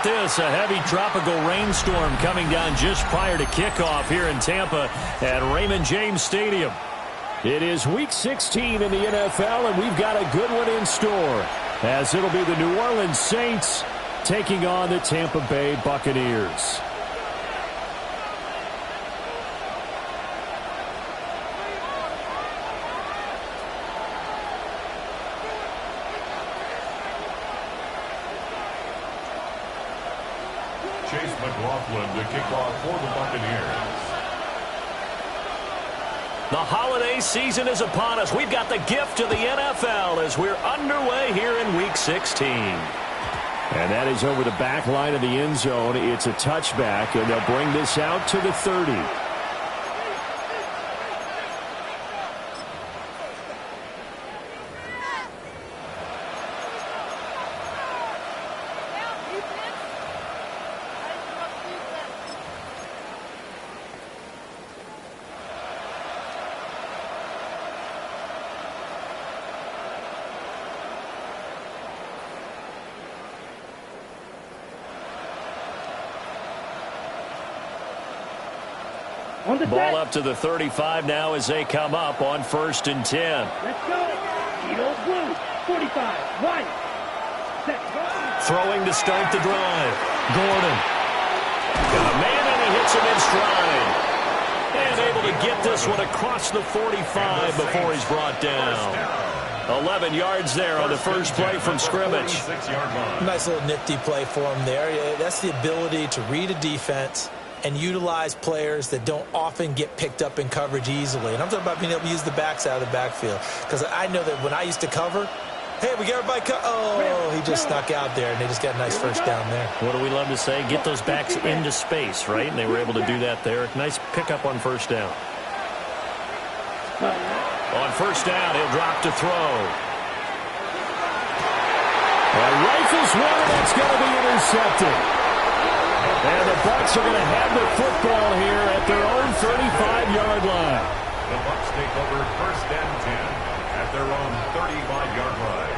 this? A heavy tropical rainstorm coming down just prior to kickoff here in Tampa at Raymond James Stadium. It is Week 16 in the NFL, and we've got a good one in store, as it'll be the New Orleans Saints taking on the Tampa Bay Buccaneers. The kickoff for the Buccaneers. The holiday season is upon us. We've got the gift of the NFL as we're underway here in Week 16. And that is over the back line of the end zone. It's a touchback, and they'll bring this out to the 30. Ball up to the 35 now as they come up on 1st and 10. Let's go. Eagles blue. 45. One. Throwing to start the drive. Gordon. Got a man and he hits him in stride. And able to get this one across the 45 before he's brought down. 11 yards there on the first play from scrimmage. Nice little nifty play for him there. That's the ability to read a defense and utilize players that don't often get picked up in coverage easily. And I'm talking about being able to use the backs out of the backfield. Because I know that when I used to cover, hey, we got everybody he just snuck out there, and they just got a nice first down there. What do we love to say? Get those backs into space, right? And they were able to do that there. Nice pickup on first down. On first down, he'll drop to throw. Rifles one, and it's going to be intercepted. And the Bucs are going to have the football here at their own 35-yard line. The Bucs take over 1st and 10 at their own 35-yard line.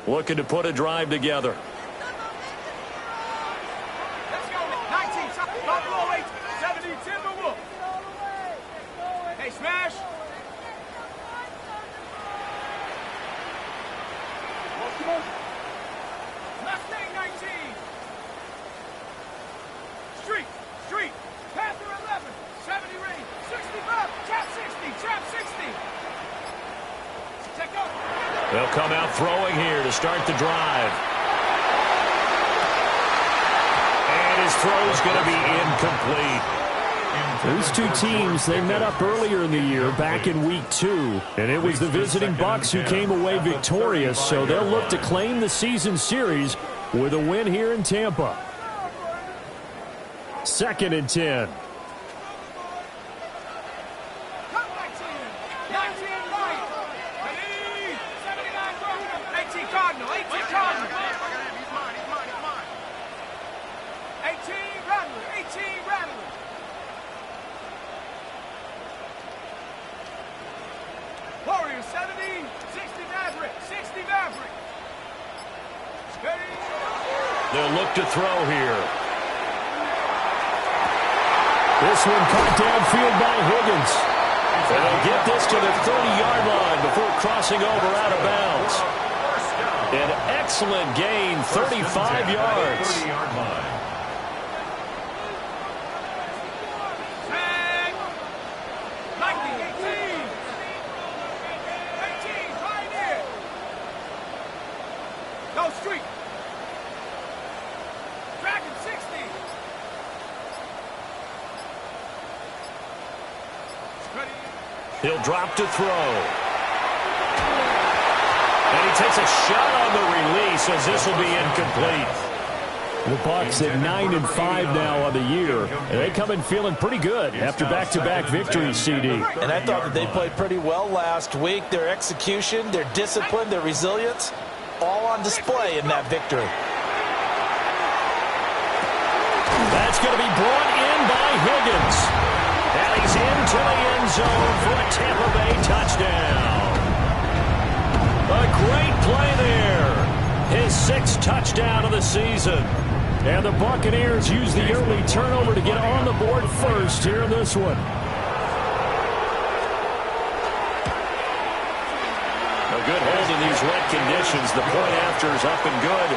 Looking to put a drive together. Let's go. 19. Buffalo 8. 70. Timberwolves. Hey, smash. Mustang 19. Street. Panther 11. 70 range. 65. Trap 60. Trap 60. Check out. They'll come out throwing here to start the drive. And his throw's going to be incomplete. These two teams, they met up earlier in the year back in Week 2, and it was the visiting Bucs who came away victorious, so they'll look to claim the season series with a win here in Tampa. 2nd and 10. Warriors 70, 60 Maverick, 60 Maverick. Steady. They'll look to throw here. This one caught downfield by Higgins. And they'll get this to the 30-yard line before crossing over out of bounds. An excellent gain, 35 yards. 30-yard line. Street. Dragon 60. He'll drop to throw. And he takes a shot on the release as this will be incomplete. The Bucs at 9-5 now on the year, and they come in feeling pretty good after back-to-back victories, CD. And I thought that they played pretty well last week. Their execution, their discipline, their resilience, all on display in that victory. That's going to be brought in by Higgins. And he's into the end zone for a Tampa Bay touchdown. A great play there. His 6th touchdown of the season. And the Buccaneers use the early turnover to get on the board first here in this one. A good hold in these wet conditions. The point after is up and good.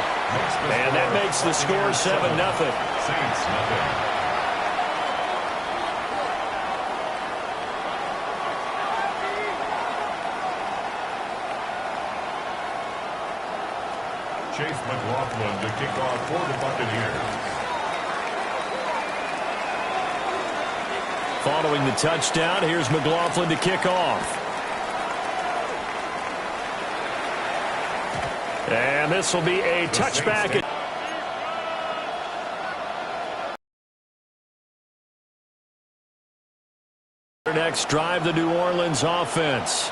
And that makes the score 7-0. Saints, nothing. Chase McLaughlin to kick off for the Buccaneers. Following the touchdown, here's McLaughlin to kick off. And this will be a touchback. Next drive, the New Orleans offense.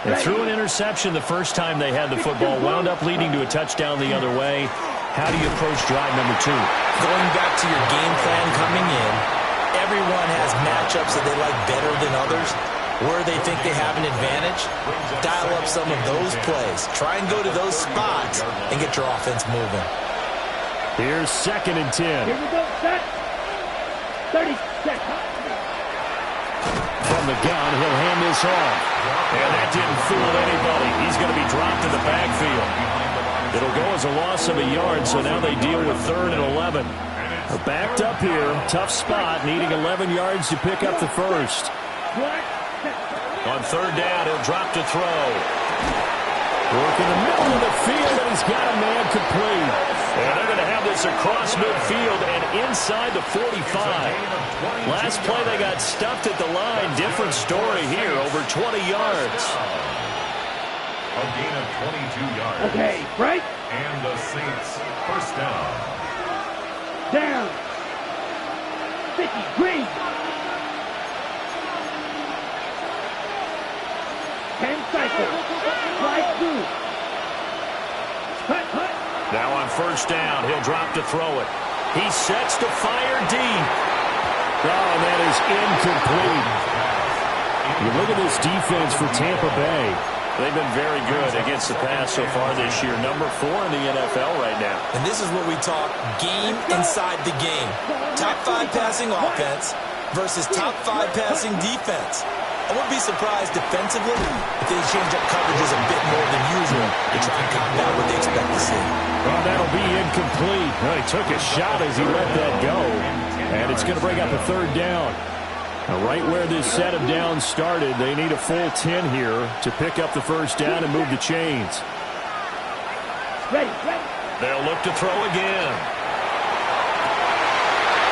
They threw an interception the first time they had the football, wound up leading to a touchdown the other way. How do you approach drive number 2? Going back to your game plan coming in, everyone has matchups that they like better than others. Where they think they have an advantage, dial up some of those plays. Try and go to those spots and get your offense moving. Here's 2nd and 10. Here we go, set. 30 seconds. From the gun, he'll hand this off. And that didn't fool anybody. He's going to be dropped in the backfield. It'll go as a loss of a yard, so now they deal with 3rd and 11. They're backed up here. Tough spot, needing 11 yards to pick up the first. On 3rd down, he'll drop to throw. Work in the middle of the field, and he's got a man complete. And they're going to have this across midfield and inside the 45. Last play, they got stuffed at the line. Different story here, over 20 yards. A gain of 22 yards. Okay, right. And the Saints first down. Down. 50, green. 10 cycles. Slide through. Cut, cut. Now on 1st down, he'll drop to throw it. He sets to fire deep. Oh, and that is incomplete. You look at this defense for Tampa Bay. They've been very good against the pass so far this year. Number 4 in the NFL right now. And this is what we talk game inside the game. Top 5 passing offense versus top 5 passing defense. I wouldn't be surprised defensively if they change up coverages a bit more than usual to try and combat what they expect to see. Well, that'll be incomplete. Well, he took a shot as he let that go. And it's going to bring up a 3rd down. Now, right where this set of downs started, they need a full 10 here to pick up the 1st down and move the chains. Ready, ready. They'll look to throw again.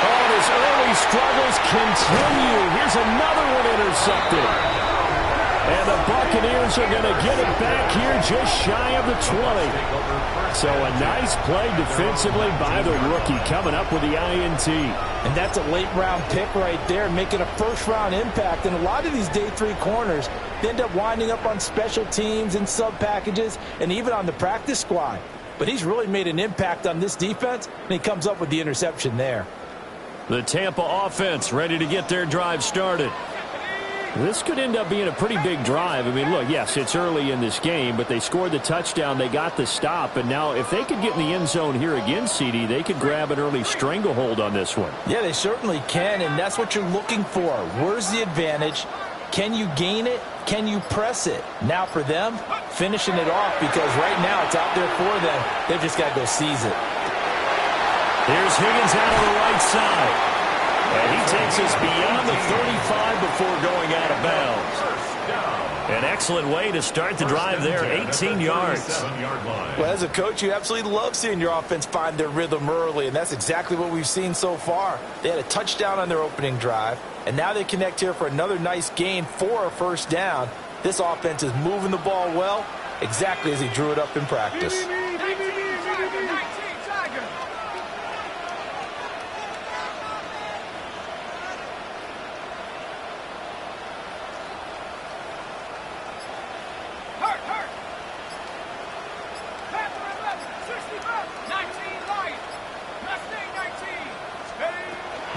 Oh, his early struggles continue. Here's another one intercepted. And the Buccaneers are going to get it back here just shy of the 20. So a nice play defensively by the rookie coming up with the INT. And that's a late-round pick right there, making a first-round impact. And a lot of these day 3 corners end up winding up on special teams and sub-packages and even on the practice squad. But he's really made an impact on this defense, and he comes up with the interception there. The Tampa offense ready to get their drive started. This could end up being a pretty big drive. I mean, look, yes, it's early in this game, but they scored the touchdown, they got the stop, and now if they could get in the end zone here again, CD, they could grab an early stranglehold on this one. Yeah, they certainly can, and that's what you're looking for. Where's the advantage? Can you gain it? Can you press it? Now for them, finishing it off, because right now it's out there for them. They've just got to go seize it. Here's Higgins out of the right side. And he takes us beyond the 35 before going out of bounds. An excellent way to start the drive there, 18 yards. Well, as a coach, you absolutely love seeing your offense find their rhythm early, and that's exactly what we've seen so far. They had a touchdown on their opening drive, and now they connect here for another nice gain for a 1st down. This offense is moving the ball well, exactly as he drew it up in practice.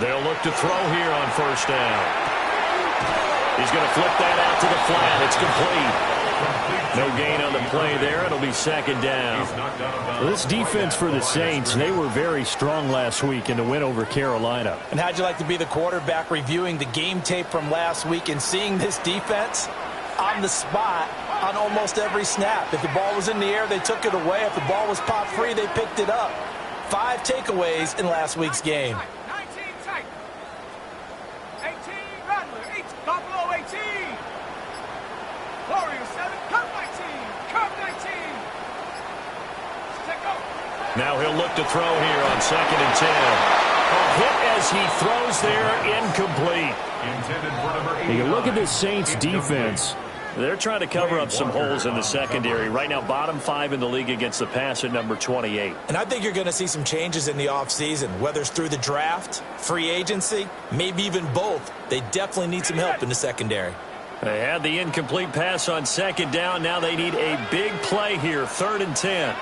They'll look to throw here on first down. He's going to flip that out to the flat. It's complete. No gain on the play there. It'll be second down. Well, this defense for the Saints, they were very strong last week in the win over Carolina. And how'd you like to be the quarterback reviewing the game tape from last week and seeing this defense on the spot on almost every snap? If the ball was in the air, they took it away. If the ball was pop free, they picked it up. 5 takeaways in last week's game. 19 tight. 18 Rattler. 8 Buffalo 18. Warriors 7. Curve 19. Curve 19. Stick up. Now he'll look to throw here on second and 10. A hit as he throws there, incomplete. You can look at this Saints defense. They're trying to cover up some holes in the secondary. Right now, bottom 5 in the league against the pass at number 28. And I think you're going to see some changes in the offseason, whether it's through the draft, free agency, maybe even both. They definitely need some help in the secondary. They had the incomplete pass on second down. Now they need a big play here, 3rd and 10.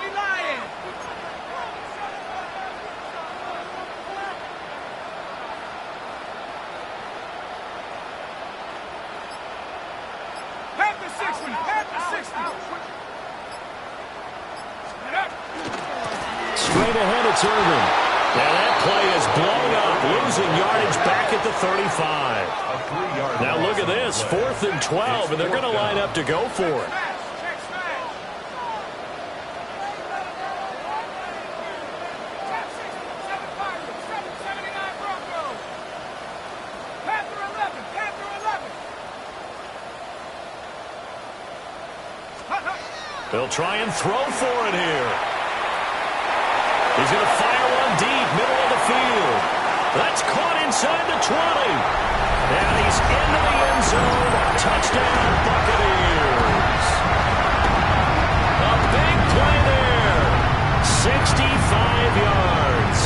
Straight ahead, it's Irvin. Now that play is blown up, losing yardage back at the 35. Now look at this, 4th and 12, and they're going to line up to go for it. They'll try and throw for it here. He's going to fire one deep, middle of the field. That's caught inside the 20. And he's into the end zone. Touchdown, Buccaneers. A big play there. 65 yards.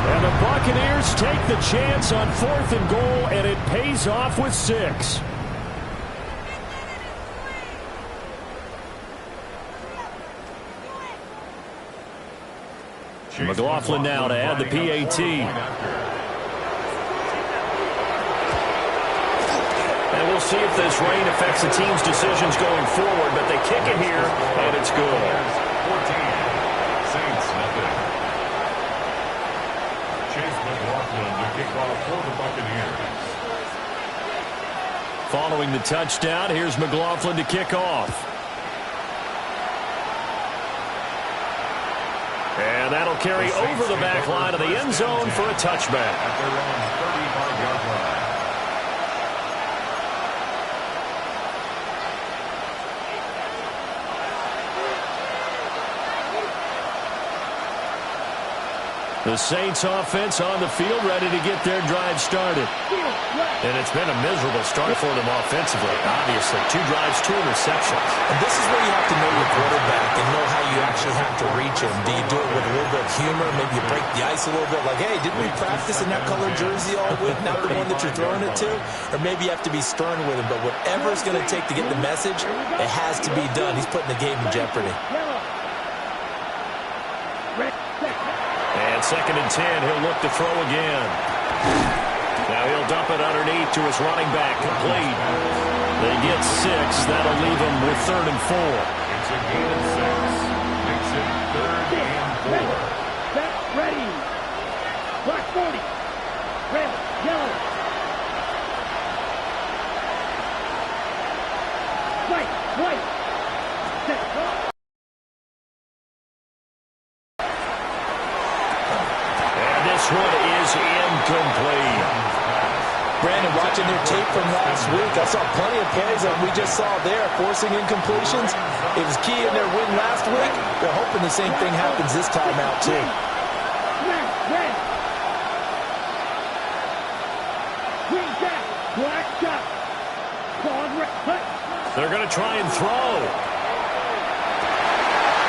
And the Buccaneers take the chance on 4th and goal, and it pays off with 6. McLaughlin now to add the PAT. And we'll see if this rain affects the team's decisions going forward, but they kick it here, and it's good. 14. Saints, nothing. Chase McLaughlin to kick off for the Buccaneers. Following the touchdown, here's McLaughlin to kick off. And that'll carry over the back line of the end zone for a touchback. At their own 35-yard line. The Saints offense on the field, ready to get their drive started. And it's been a miserable start for them offensively. Obviously, 2 drives, 2 interceptions. And this is where you have to know your quarterback and know how you actually have to reach him. Do you do it with a little bit of humor? Maybe you break the ice a little bit, like, hey, didn't we practice in that colored jersey all week, not the one that you're throwing it to? Or maybe you have to be stern with him. But whatever it's going to take to get the message, it has to be done. He's putting the game in jeopardy. And 2nd and 10, he'll look to throw again. Now he'll dump it underneath to his running back, complete. They get 6. That'll leave them with 3rd and 4. It's a gain of 6. Makes it 3rd and 4. Set, ready. Black 40. Red, yellow. White. Set, go. This one is incomplete. Brandon, watching their tape from last week, I saw plenty of plays that we just saw there, forcing incompletions. It was key in their win last week. They're hoping the same thing happens this time out, too. Red. Green jack. Black shot. Quad red. They're going to try and throw.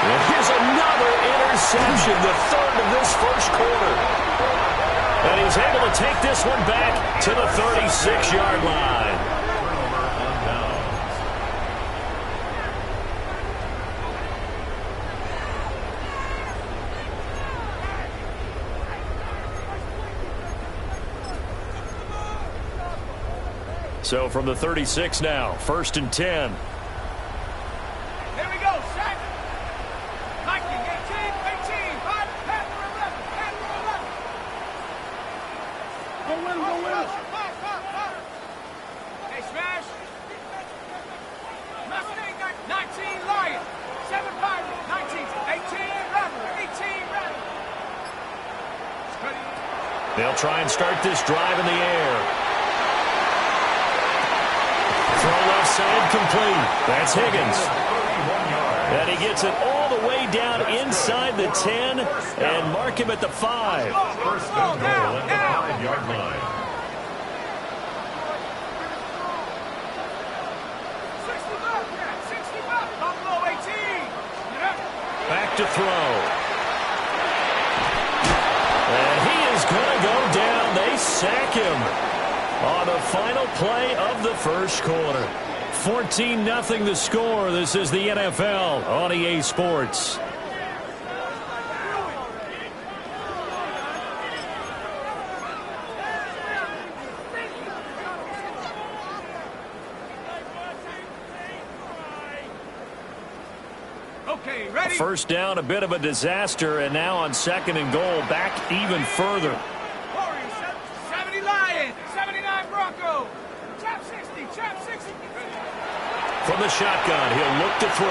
And here's another interception, the 3rd of this first quarter. And he's able to take this one back to the 36-yard line. So from the 36 now, 1st and 10. Here we go, set. Viking, 18, 5, Panther 11, Panther 11. Go win, go win. Hey, smash. Mustang, 19, Lion. 7, Pirate, 19, 18, Rattler, 18, Rattler. They'll try and start this drive in the air. Throw left side complete. That's Higgins. And he gets it all the way down inside the 10 and mark him at the 5. First and goal at the 5-yard line. 65, Buffalo 18. Back to throw. And he is going to go down. They sack him on the final play of the first quarter. 14-0 the score. This is the NFL on EA Sports. Okay, ready. First down, a bit of a disaster, and now on 2nd and goal, back even further. Warriors, 70 Lions, 79 Bronco. Chap 60, chap 60. From the shotgun, he'll look to throw.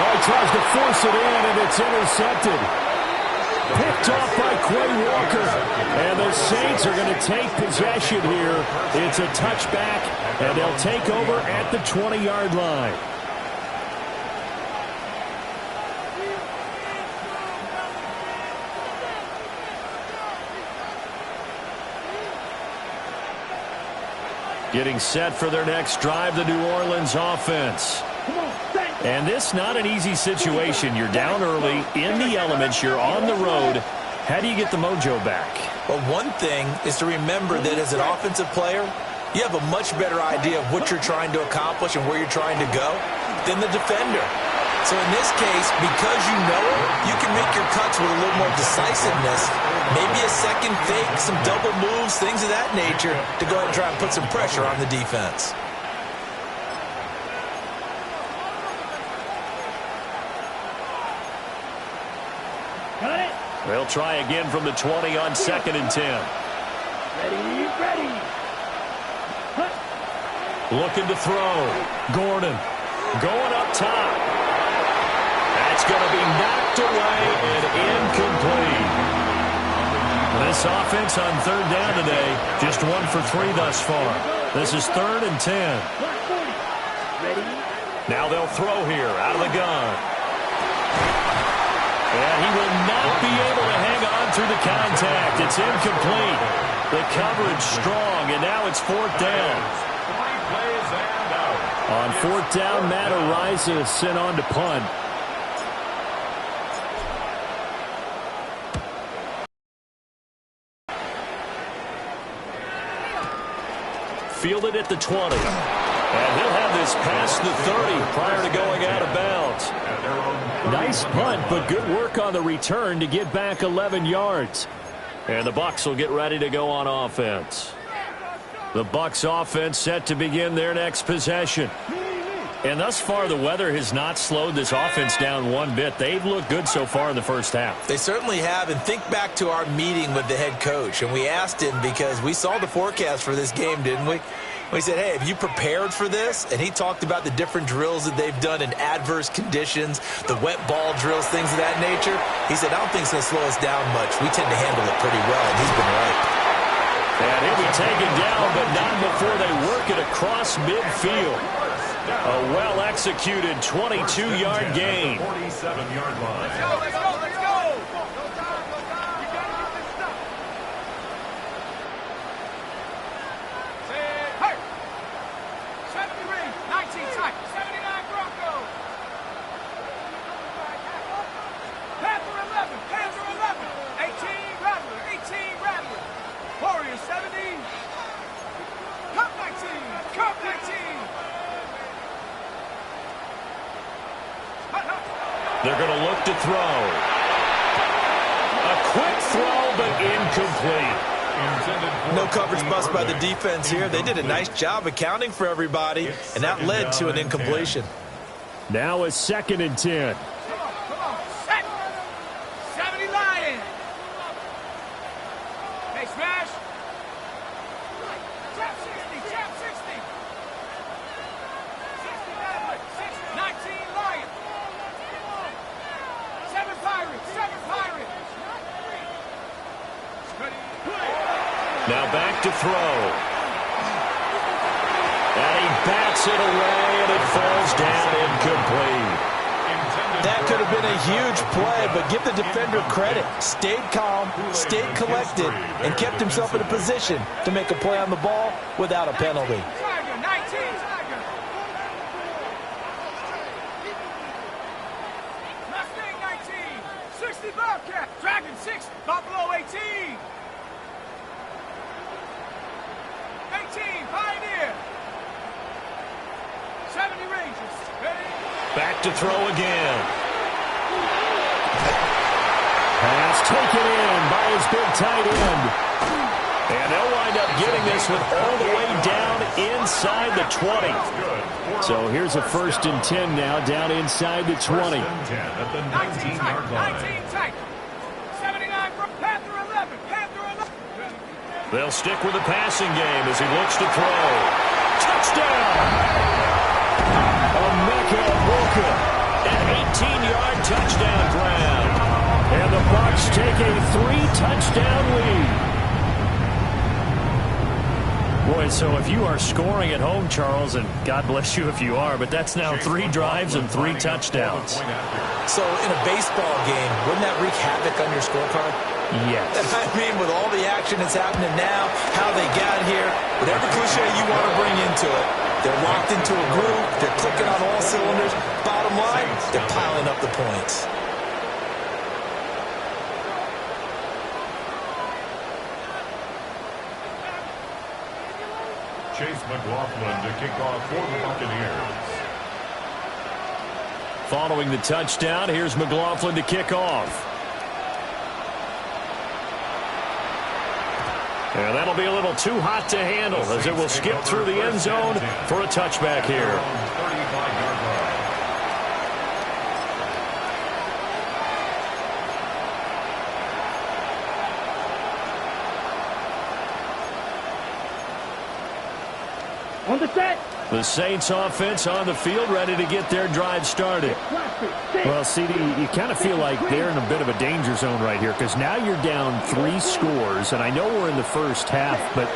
Oh, he tries to force it in, and it's intercepted. Picked off by Quay Walker. And the Saints are going to take possession here. It's a touchback, and they'll take over at the 20-yard line. Getting set for their next drive, the New Orleans offense. And this not an easy situation. You're down early, in the elements, you're on the road. How do you get the mojo back? Well, one thing is to remember that as an offensive player, you have a much better idea of what you're trying to accomplish and where you're trying to go than the defender. So in this case, because you know it, you can make your cuts with a little more decisiveness. Maybe a second fake, some double moves, things of that nature to go ahead and try and put some pressure on the defense. Got it. They'll try again from the 20 on 2nd and 10. Ready. Looking to throw. Gordon going up top. That's going to be knocked away and incomplete. This offense on 3rd down today, just 1 for 3 thus far. This is 3rd and 10. Now they'll throw here out of the gun. And he will not be able to hang on through the contact. It's incomplete. The coverage strong, and now it's 4th down. On 4th down, Matt Araiza is sent on to punt. Fielded at the 20. And he'll have this past the 30 prior to going out of bounds. Nice punt, but good work on the return to get back 11 yards. And the Bucs will get ready to go on offense. The Bucs offense set to begin their next possession. And thus far, the weather has not slowed this offense down one bit. They've looked good so far in the first half. They certainly have, and think back to our meeting with the head coach, and we asked him because we saw the forecast for this game, didn't we? We said, hey, have you prepared for this? And he talked about the different drills that they've done in adverse conditions, the wet ball drills, things of that nature. He said, I don't think it's going to slow us down much. We tend to handle it pretty well, and he's been right. And he'll be taken down, but not before they work it across midfield. A well-executed 22-yard gain. 47-yard line. Let's go. Hey! 73, 19 type, 79 Bronco. Panther 11, 18 Rattler. Warriors 70. Cup 19. They're going to look to throw. A quick throw, but incomplete. No coverage bust by the defense here. They did a nice job accounting for everybody, and that led to an incompletion. Now a 2nd and 10. Come on, set. 70 Lions. Hey, smash. Trap 60, trap 60. 19 Lions. 7 Pirates, 7 Pirates. Now back to throw. And he bats it away, and it falls down incomplete. That could have been a huge play, but give the defender credit. Stayed calm, stayed collected, and kept himself in a position to make a play on the ball without a penalty. Tiger, 19, Tiger. Mustang 19, 60 Bobcat. Dragon 6, Buffalo 18. 18, Pioneer. 70 Rangers. Ready? Back to throw again. Pass taken in by his big tight end. And they'll wind up getting this one all the way down inside the 20. So here's a 1st and 10 now, down inside the 20. 10 at the 19 tight, 19-yard line. 19 tight. 79 from Panther 11, Panther 11. They'll stick with the passing game as he looks to throw. Touchdown! Emeka Walker, an 18-yard touchdown grab. And the Bucs take a 3-touchdown lead. Boy, so if you are scoring at home, Charles, and God bless you if you are, but that's now 3 drives and 3 touchdowns. So in a baseball game, wouldn't that wreak havoc on your scorecard? Yes. I mean, with all the action that's happening now, how they got here, whatever cliche you want to bring into it, they're locked into a groove, they're clicking on all cylinders. Bottom line, they're piling up the points. Chase McLaughlin to kick off for the Buccaneers. Following the touchdown, here's McLaughlin to kick off. And that'll be a little too hot to handle as it will skip through the end zone for a touchback here. 35-yard line. On the set. The Saints offense on the field, ready to get their drive started. Well, CD, you kind of feel like they're in a bit of a danger zone right here because now you're down 3 scores, and I know we're in the first half, but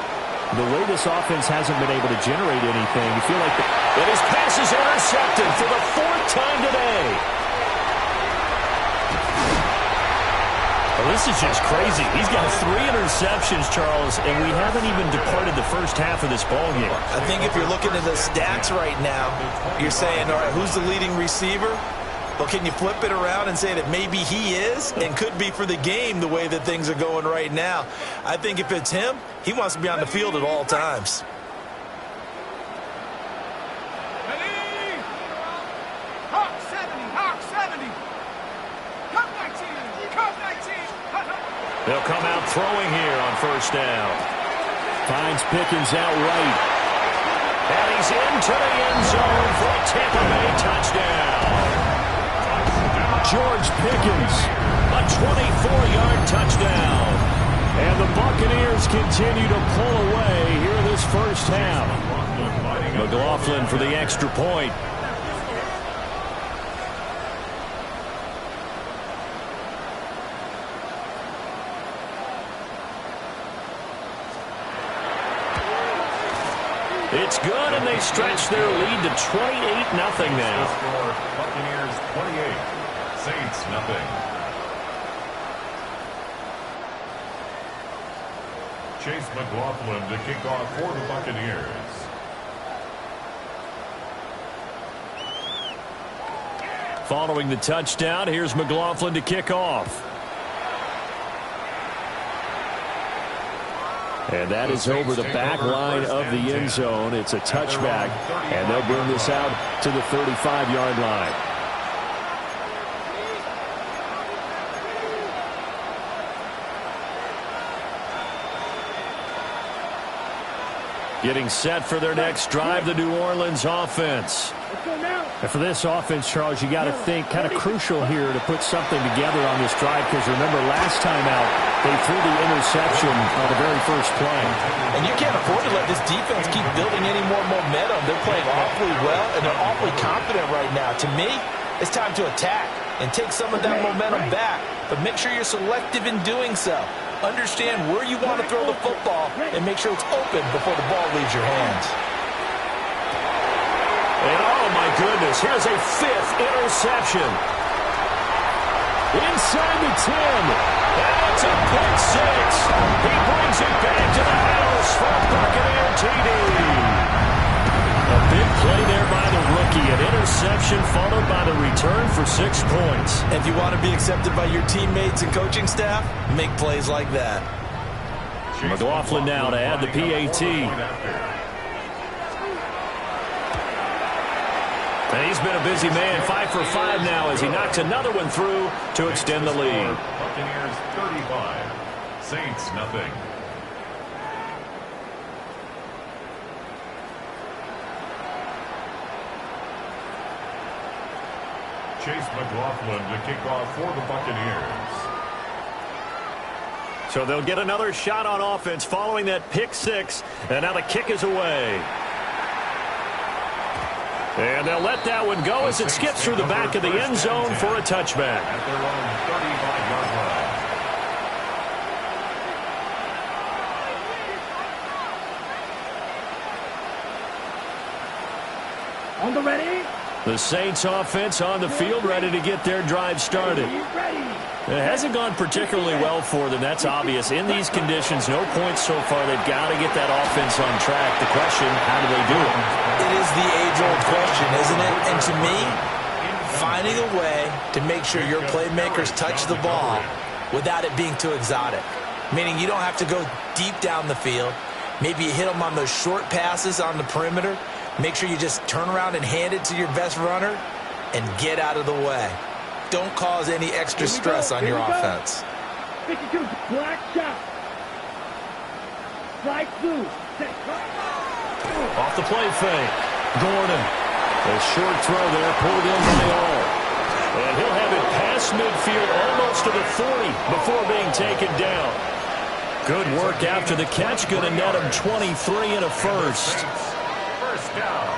the way this offense hasn't been able to generate anything, you feel like... And his pass is intercepted for the 4th time today. Well, this is just crazy. He's got 3 interceptions, Charles, and we haven't even departed the first half of this ballgame. I think if you're looking at the stats right now, you're saying, all right, who's the leading receiver? Well, can you flip it around and say that maybe he is and could be for the game the way that things are going right now? I think if it's him, he wants to be on the field at all times. Ready? Hawk 70, Hawk 70. Cup 19, Cup 19. They'll come out throwing here on first down. Finds Pickens out right. And he's into the end zone for a Tampa Bay touchdown. George Pickens, A 24-yard touchdown. and the Buccaneers continue to pull away here this first half. McLaughlin for the extra point. It's good, and they stretch their lead to 28-0 now. Buccaneers 28, Saints nothing. Chase McLaughlin to kick off for the Buccaneers. Following the touchdown, here's McLaughlin to kick off. And that is over the back line of the end zone. It's a touchback, and they'll bring this out to the 35-yard line. Getting set for their next drive, the New Orleans offense. And for this offense, Charles, you got to think kind of crucial here to put something together on this drive, because remember last time out they threw the interception on the very first play. And you can't afford to let this defense keep building any more momentum. They're playing awfully well, and they're awfully confident right now. To me, it's time to attack and take some of that momentum back, but make sure you're selective in doing so. Understand where you want to throw the football and make sure it's open before the ball leaves your hands. And oh my goodness, here's a 5th interception. Inside the 10. And it's a pick 6. He brings it back to the house for a Buccaneer TD. A big play there by the rookie. An interception followed by the return for 6 points. If you want to be accepted by your teammates and coaching staff, make plays like that. McLaughlin now to add the PAT. And he's been a busy man, 5 for 5 now as he knocks another one through to extend the lead. Buccaneers 35, Saints nothing. Chase McLaughlin to kick off for the Buccaneers. So they'll get another shot on offense following that pick 6, and now the kick is away. And they'll let that one go as it skips through the back of the end zone for a touchback. At their own 35-yard line. On the ready. The Saints offense on the field, ready to get their drive started. It hasn't gone particularly well for them, that's obvious. In these conditions, no points so far. They've got to get that offense on track. The question, how do they do it? It is the age-old question, isn't it? And to me, finding a way to make sure your playmakers touch the ball without it being too exotic. Meaning you don't have to go deep down the field. Maybe you hit them on those short passes on the perimeter. Make sure you just turn around and hand it to your best runner and get out of the way. Don't cause any extra stress on your offense. 52, black shot. Strike through. Off the play fake. Gordon. A short throw there, pulled in by all. And he'll have it past midfield almost to the 40 before being taken down. Good work after the catch. Going to net him 23 and a first. First down.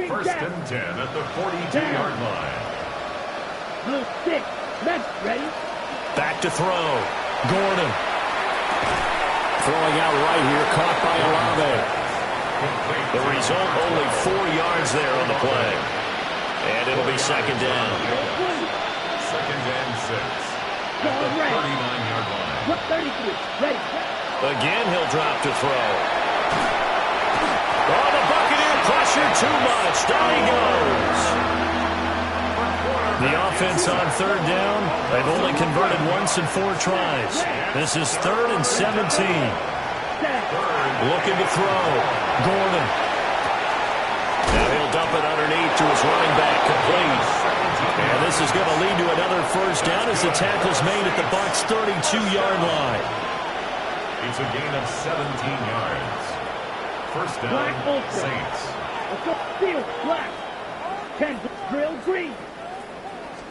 First and 10 at the 42-yard line. Blue stick. Men ready. Back to throw. Gordon. Throwing out right here, caught by Olave. The result, only 4 yards there on the play. And it'll be second down. Second and 6 at the 39-yard line. 33, ready. Again, he'll drop to throw. Oh, the Buccaneer pressure too much. Down he goes. The offense on third down. They've only converted once in 4 tries. This is 3rd and 17. Looking to throw. Gordon. Now he'll dump it underneath to his running back, complete. And this is going to lead to another first down as the tackle's made at the Bucs' 32-yard line. It's a gain of 17 yards. First down, Saints. Let's go field, black. 10, drill, green.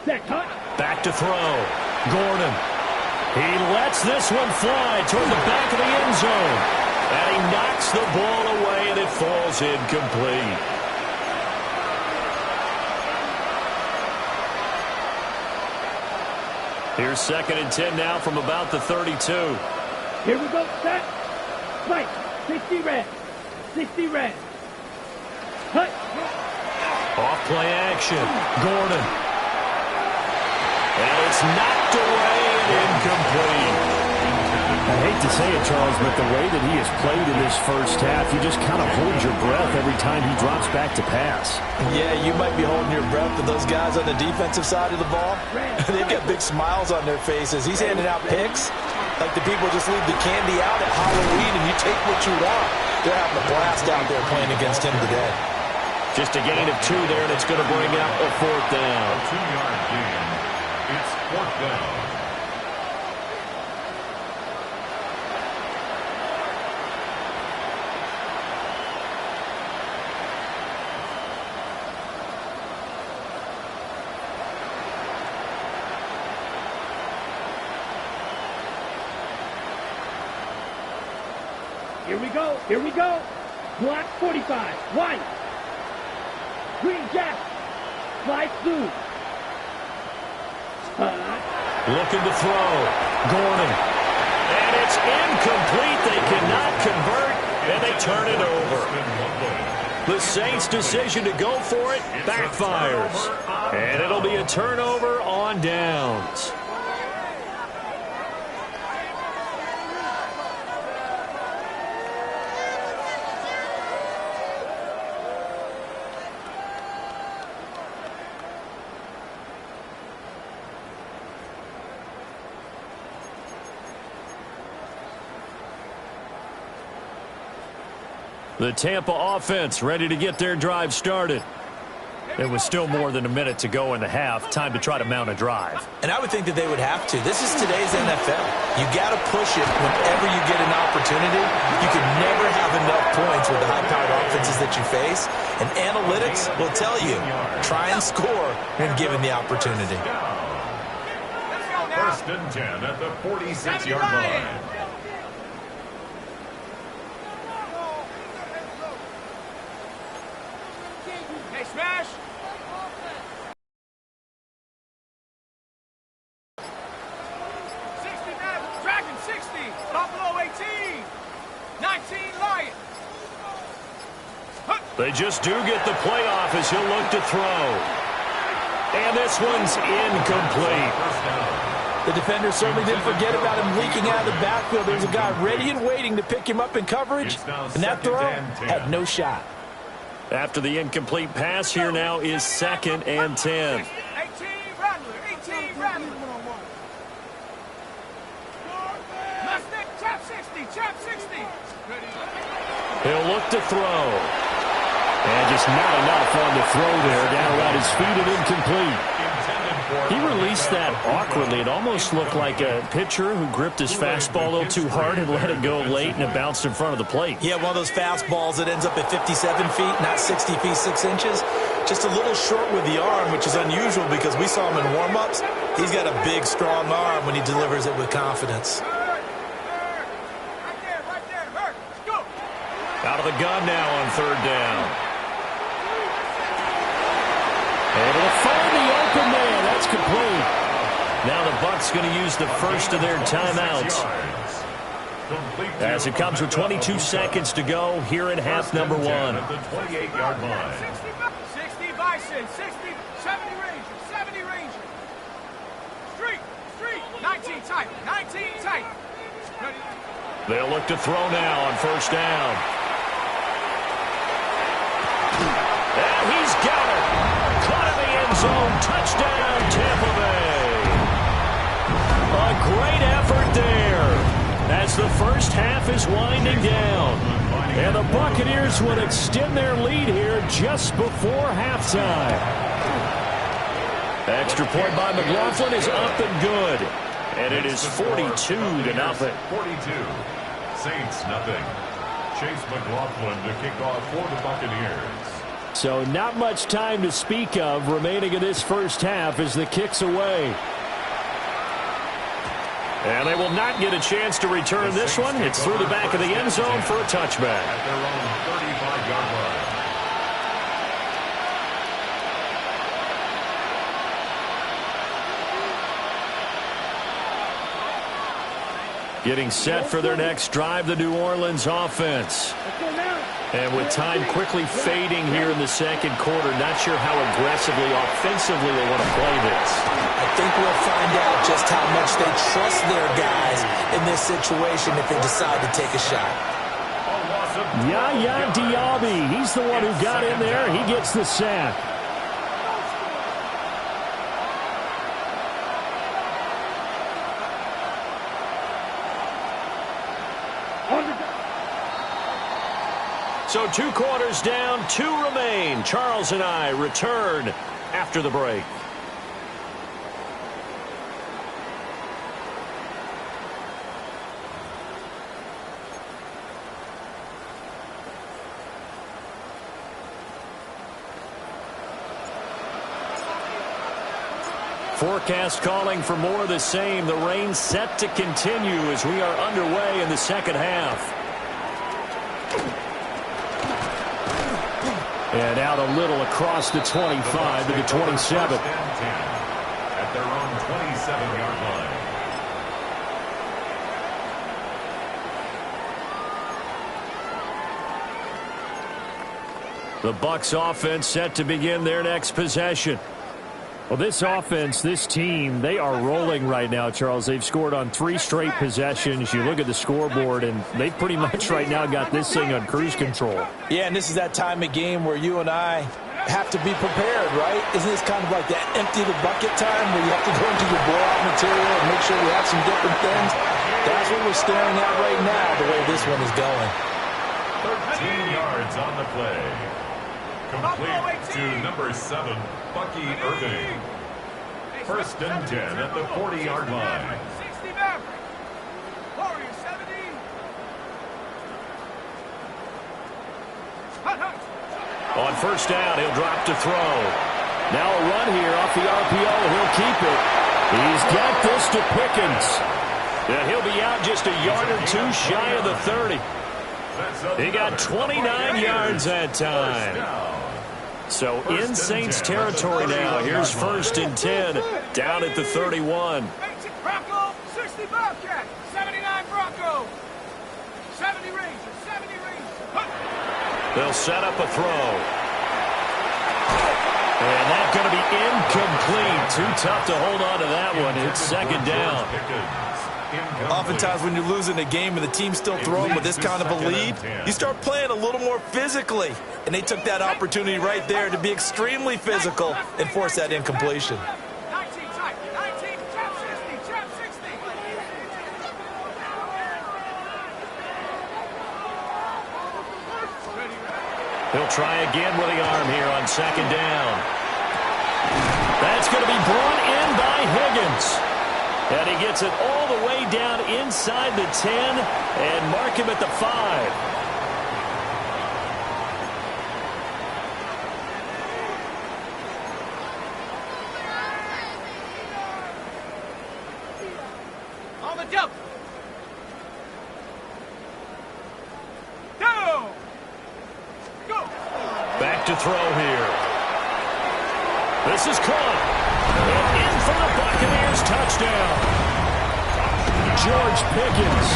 Set, cut. Back to throw. Gordon. He lets this one fly toward the back of the end zone. And he knocks the ball away, and it falls incomplete. Here's second and 10 now from about the 32. Here we go, set. Right, 60 red. 60 red. Cut. Off play action. Gordon. And it's knocked away and incomplete. I hate to say it, Charles, but the way that he has played in this first half, you just kind of hold your breath every time he drops back to pass. Yeah, you might be holding your breath, but those guys on the defensive side of the ball, they've got big smiles on their faces. He's handing out picks like the people just leave the candy out at Halloween and you take what you want. They're having a blast out there playing against him today. Just a gain of 2 there, and it's going to bring out a 4th down. A 2-yard gain. It's 4th down. Here we go. Here we go. Black 45. White. Green jack. Slide through. Looking to throw. Gordon. And it's incomplete. They cannot convert, and they turn it over. The Saints' decision to go for it backfires. And it'll be a turnover on downs. The Tampa offense ready to get their drive started. It was still more than a minute to go in the half. Time to try to mount a drive. And I would think that they would have to. This is today's NFL. You got to push it whenever you get an opportunity. You can never have enough points with the high-powered offenses that you face. And analytics will tell you, try and score when given the opportunity. First and 10 at the 46-yard line. Smash! 60 Dragon 60, Buffalo 18, 19 Lions. They just do get the playoff as he'll look to throw. And this one's incomplete. The defender certainly didn't forget about him leaking out of the backfield. There's a guy ready and waiting to pick him up in coverage, and that throw had no shot. After the incomplete pass, here now is 2nd and 10. 18 Rattler, 18 Rattler. Musnick, chap 60. He'll look to throw. And just not enough on the throw there. Down around his feet and incomplete. He released that awkwardly. It almost looked like a pitcher who gripped his fastball a little too hard and let it go late, and it bounced in front of the plate. Yeah, one of those fastballs that ends up at 57 feet, not 60 feet, 6 inches. Just a little short with the arm, which is unusual because we saw him in warm-ups. He's got a big, strong arm when he delivers it with confidence. Right there, Hurt. Go. Out of the gun now on 3rd down. Able to find the open man. That's complete. Now the Bucs going to use the first of their timeouts. As it comes with 22 seconds to go here in half number 1. At the 28-yard line. 60 Bison, 70 Ranger. Street, 19 tight. Ready. They'll look to throw now on 1st down. And he's got it. Caught in the end zone. Touchdown, Tampa Bay. A great effort there as the first half is winding down. And the Buccaneers will extend their lead here just before halftime. Extra point by McLaughlin is up and good. And it is 42-0. 42. Saints nothing. Chase McLaughlin to kick off for the Buccaneers. So not much time to speak of remaining in this first half as the kick's away. And they will not get a chance to return this one. It's through the back of the end zone for a touchback. At their own 35-yard line. Getting set for their next drive, the New Orleans offense. And with time quickly fading here in the second quarter, not sure how aggressively, offensively they want to play this. I think we'll find out just how much they trust their guys in this situation if they decide to take a shot. Yaya Diaby, he's the one who got in there. He gets the sack. So 2 quarters down, 2 remain. Charles and I return after the break. Forecast calling for more of the same. The rain set to continue as we are underway in the second half. And out a little across the 25 to the 27. At their own 27-yard line. The Bucs offense set to begin their next possession. Well, this offense, this team, they are rolling right now, Charles. They've scored on 3 straight possessions. You look at the scoreboard, and they pretty much right now got this thing on cruise control. Yeah, and this is that time of game where you and I have to be prepared, right? Isn't this kind of like that empty the bucket time where you have to go into your blowout material and make sure we have some different things? That's what we're staring at right now, the way this one is going. 13 yards on the play. Complete to number 7, Bucky Irving. First and 10 at the 40-yard line. 60 Maverick. Warrior 70. On first down, he'll drop to throw. Now a run here off the RPO. He'll keep it. He's got this to Pickens. And he'll be out just a yard or 2 shy of the 30. He got 29 yards that time. So in Saints territory now. Here's first and 10 down at the 31. Bronco, 60 Bobcat, 79 Bronco, 70 Ranger, 70 Ranger. They'll set up a throw. And that's going to be incomplete. Too tough to hold on to that one. It's second down. Oftentimes when you're losing a game and the team's still throwing with this kind of a lead, you start playing a little more physically. And they took that opportunity right there to be extremely physical and force that incompletion. 19 tight, 19, trap 60, trap 60. He'll try again with the arm here on second down. That's going to be brought in by Higgins. And he gets it all the way down inside the 10 and mark him at the 5. On the jump. Down. Go. Back to throw here. This is caught. And in for the Buccaneers touchdown. George Pickens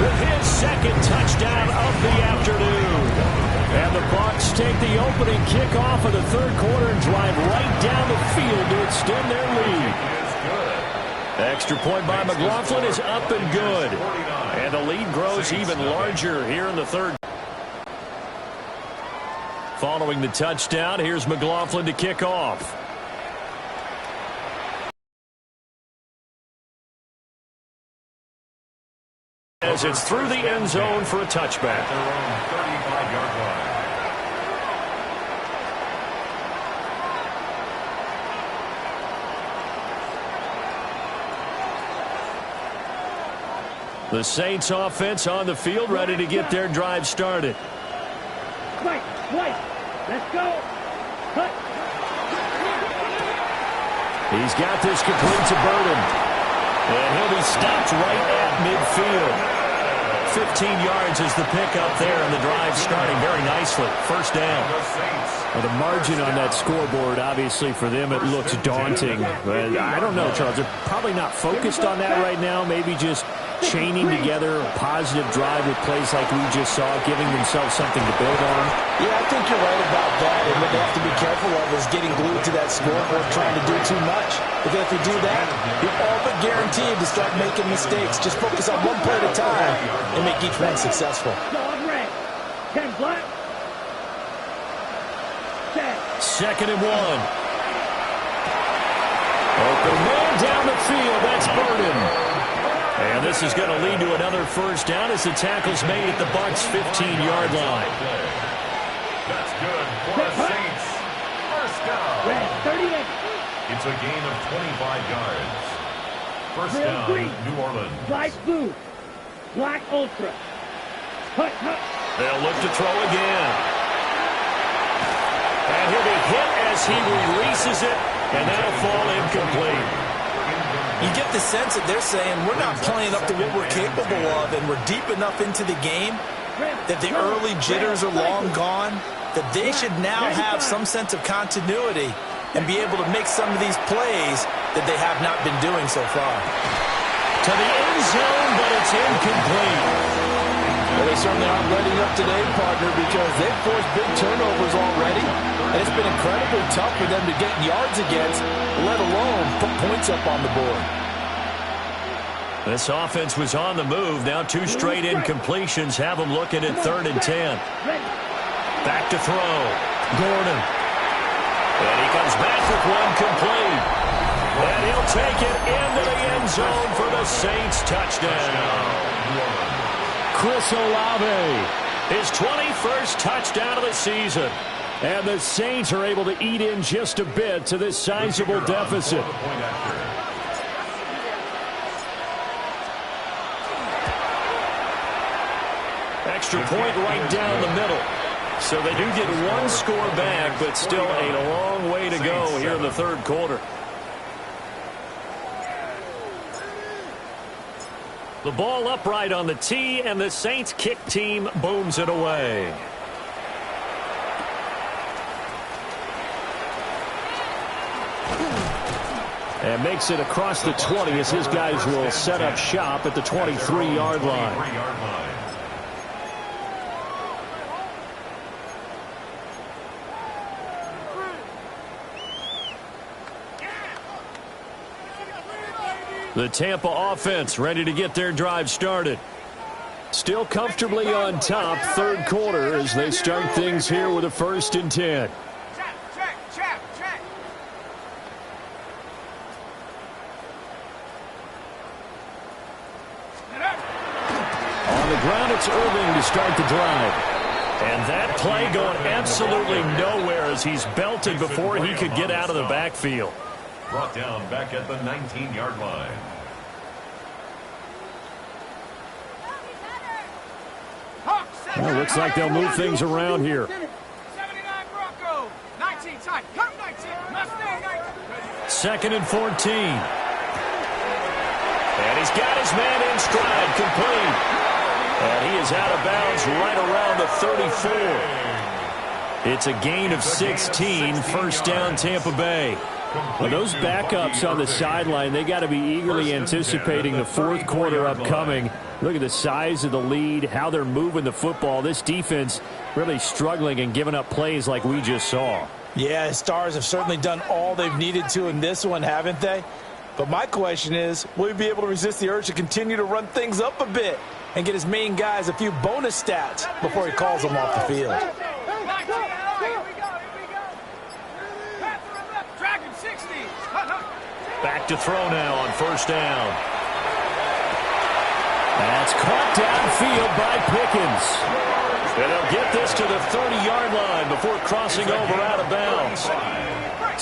with his second touchdown of the afternoon. And the Bucs take the opening kickoff of the third quarter and drive right down the field to extend their lead. Extra point by McLaughlin is up and good. And the lead grows even larger here in the third. Following the touchdown, here's McLaughlin to kick off. As it's through the end zone for a touchback. Their own 35-yard line. The Saints offense on the field, ready to get their drive started. Right, let's go. Cut. He's got this complete to Burden. And he'll be stopped right at midfield. 15 yards is the pickup there, and the drive starting very nicely. First down. Well, the margin on that scoreboard, obviously, for them, it looks daunting. But I don't know, Charles. They're probably not focused on that right now. Maybe just chaining together a positive drive with plays like we just saw, giving themselves something to build on. Yeah, I think you're right about that. And what they have to be careful of is getting glued to that scoreboard, trying to do too much. Because if you do that, you're all but guaranteed to start making mistakes. Just focus on one play at a time and make each one successful. Dog red. 10 black. 10. Second and 1. Open man down the field. That's Burden. And this is going to lead to another first down as the tackle's made at the Bucs' 15-yard line. That's good for the Saints. First down. Red 38. It's a gain of 25 yards. First Red down, green. New Orleans. Light blue. Black ultra. Hut, hut. They'll look to throw again. And he'll be hit as he releases it, and that'll fall incomplete. You get the sense that they're saying we're not playing up to what we're capable of, and we're deep enough into the game that the early jitters are long gone, that they should now have some sense of continuity and be able to make some of these plays that they have not been doing so far. To the end zone, but it's incomplete. Well, they certainly aren't letting up today, partner, because they've forced big turnovers already, and it's been incredibly tough for them to get yards against, let alone put points up on the board. This offense was on the move. Now 2 straight incompletions have them looking at 3rd and 10. Back to throw. Gordon. And he comes back with one complete. And he'll take it into the end zone for the Saints touchdown. Chris Olave, his 21st touchdown of the season. And the Saints are able to eat in just a bit to this sizable deficit. Extra point right down the middle. So they do get one score back, but still a long way to go here in the 3rd quarter. The ball upright on the tee, and the Saints kick team booms it away. And makes it across the 20 as his guys will set up shop at the 23-yard line. The Tampa offense ready to get their drive started. Still comfortably on top, 3rd quarter as they start things here with a 1st and 10. Check. On the ground, it's Irving to start the drive. And that play going absolutely nowhere as he's belted before he could get out of the backfield. Brought down back at the 19-yard line. Well, looks like they'll move things around here. 79 Bronco. 19 tight. Come 19. Mustang 19. 2nd and 14. And he's got his man in stride, complete. And he is out of bounds right around the 34. It's a gain of 16, 1st down Tampa Bay. Well, those backups on the sideline, they got to be eagerly anticipating the 4th quarter upcoming. Look at the size of the lead, how they're moving the football. This defense really struggling and giving up plays like we just saw. Yeah, Stars have certainly done all they've needed to in this one, haven't they? But my question is, will he be able to resist the urge to continue to run things up a bit and get his main guys a few bonus stats before he calls them off the field? Back to throw now on 1st down. That's caught downfield by Pickens. And they'll get this to the 30-yard line before crossing over out of bounds.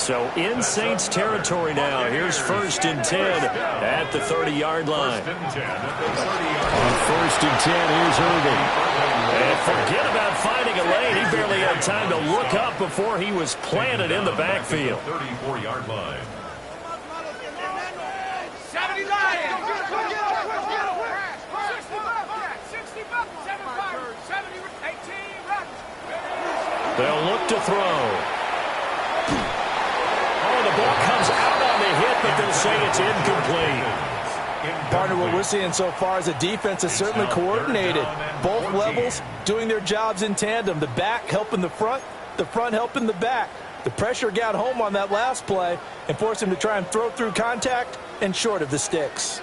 So in Saints territory now. Here's 1st and 10 at the 30-yard line. On 1st and 10, here's Irving. And forget about finding a lane. He barely had time to look up before he was planted in the backfield. 34-yard line. 70 Lions. 60 bucks. 70, 18 runs. They'll look to throw. Oh, the ball comes out on the hit, but they'll say it's incomplete. Partner, what we're seeing so far is a defense that's certainly coordinated. Both levels doing their jobs in tandem. The back helping the front helping the back. The pressure got home on that last play and forced him to try and throw through contact and short of the sticks.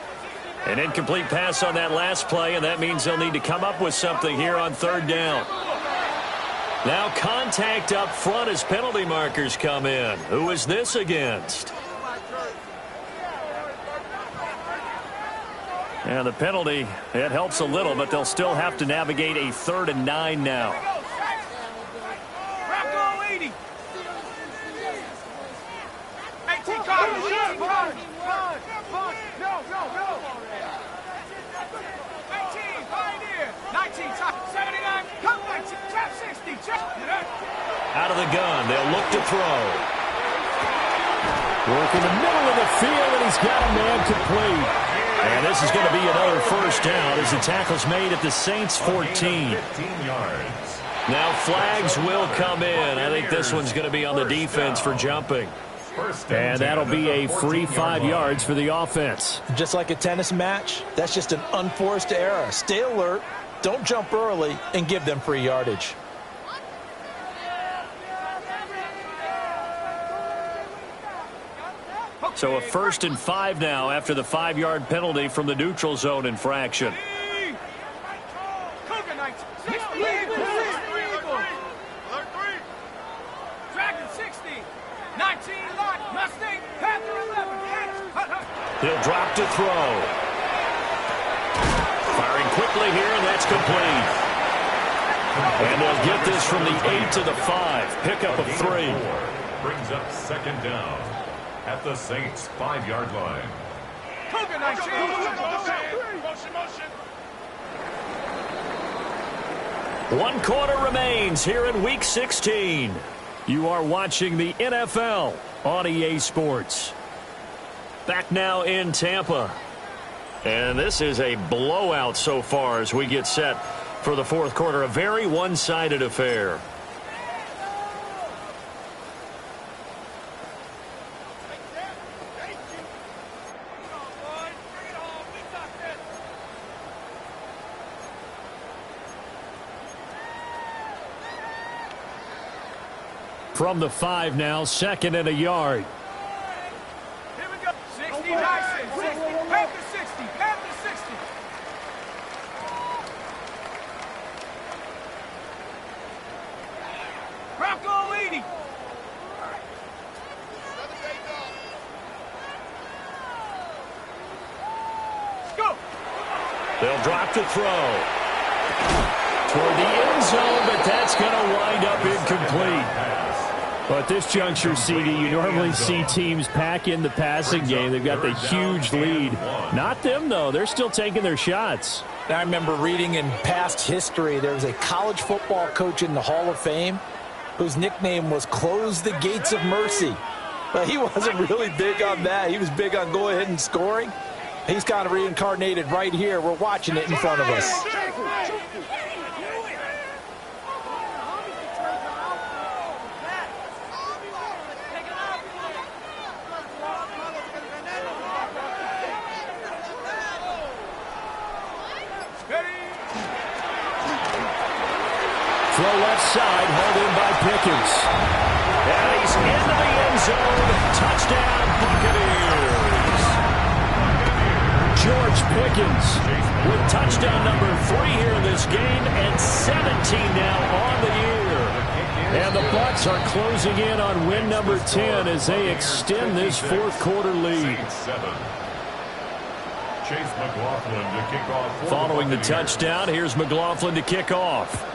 An incomplete pass on that last play, and that means they'll need to come up with something here on 3rd down. Now contact up front as penalty markers come in. Who is this against? And the penalty, it helps a little, but they'll still have to navigate a 3rd and 9 now. Bronco 80. 18 cards. 18 cards. Run. Go. 18, Pioneer. 19, 79. Come 19. Trap 60. Out of the gun, they'll look to throw. Work in the middle of over the field, and he's got a man complete. And this is going to be another first down as the tackle's made at the Saints' 14. 15 yards. Now flags will come in. I think this one's going to be on the defense for jumping. And that'll be a free 5 yards for the offense. Just like a tennis match, that's just an unforced error. Stay alert, don't jump early, and give them free yardage. So a 1st and 5 now after the 5-yard penalty from the neutral zone infraction. He'll drop to throw. Firing quickly here, and that's complete. And they'll get this from the 8 to the 5. Pickup of 3. Brings up 2nd down at the Saints' 5-yard line. One quarter remains here in Week 16. You are watching the NFL on EA Sports. Back now in Tampa. And this is a blowout so far as we get set for the 4th quarter. A very one-sided affair. From the 5 now, 2nd and a yard. Here we go. 60, Tyson. 60. Panthers 60. Panthers 60. Bronco leading. Go. They'll drop to throw. Toward the end zone, but that's going to wind up incomplete. But at this juncture, CD, you normally see teams pack in the passing game. They've got the huge lead. Not them, though. They're still taking their shots. I remember reading in past history, there was a college football coach in the Hall of Fame whose nickname was Close the Gates of Mercy. But he wasn't really big on that. He was big on go ahead and scoring. He's kind of reincarnated right here. We're watching it in front of us. Throw left side, held in by Pickens. And he's into the end zone. Touchdown, Buccaneers. George Pickens with touchdown number 3 here in this game and 17 now on the year. And the Bucs are closing in on win number 10 as they extend this 4th quarter lead. Following the touchdown, here's McLaughlin to kick off.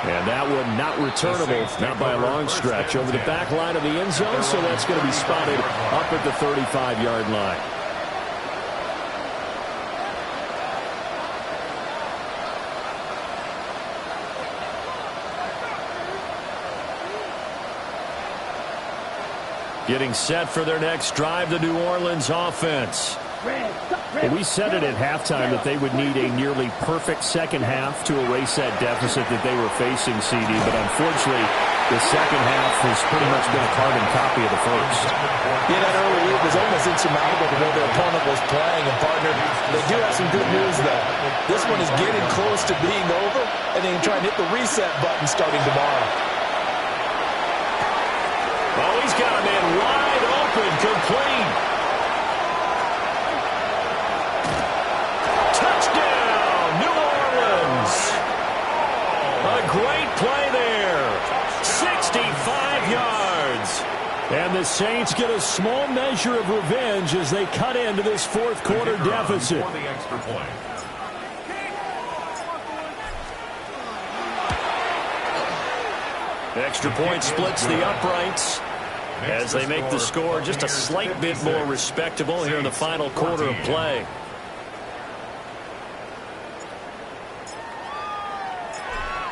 And that one not returnable, not by a long stretch, over the back line of the end zone, so that's going to be spotted up at the 35-yard line. Getting set for their next drive, the New Orleans offense. We said it at halftime that they would need a nearly perfect second half to erase that deficit that they were facing, CD, but unfortunately, the second half has pretty much been a carbon copy of the first. Yeah, that early lead was almost insurmountable the way their opponent was playing, and partner, they do have some good news, though. This one is getting close to being over, and they can try and hit the reset button starting tomorrow. Oh, he's got a man wide open, complete. Touchdown, New Orleans. A great play there. 65 yards. And the Saints get a small measure of revenge as they cut into this 4th quarter deficit. For the extra point. Extra point splits the uprights as they make the score just a slight bit more respectable here in the final quarter of play.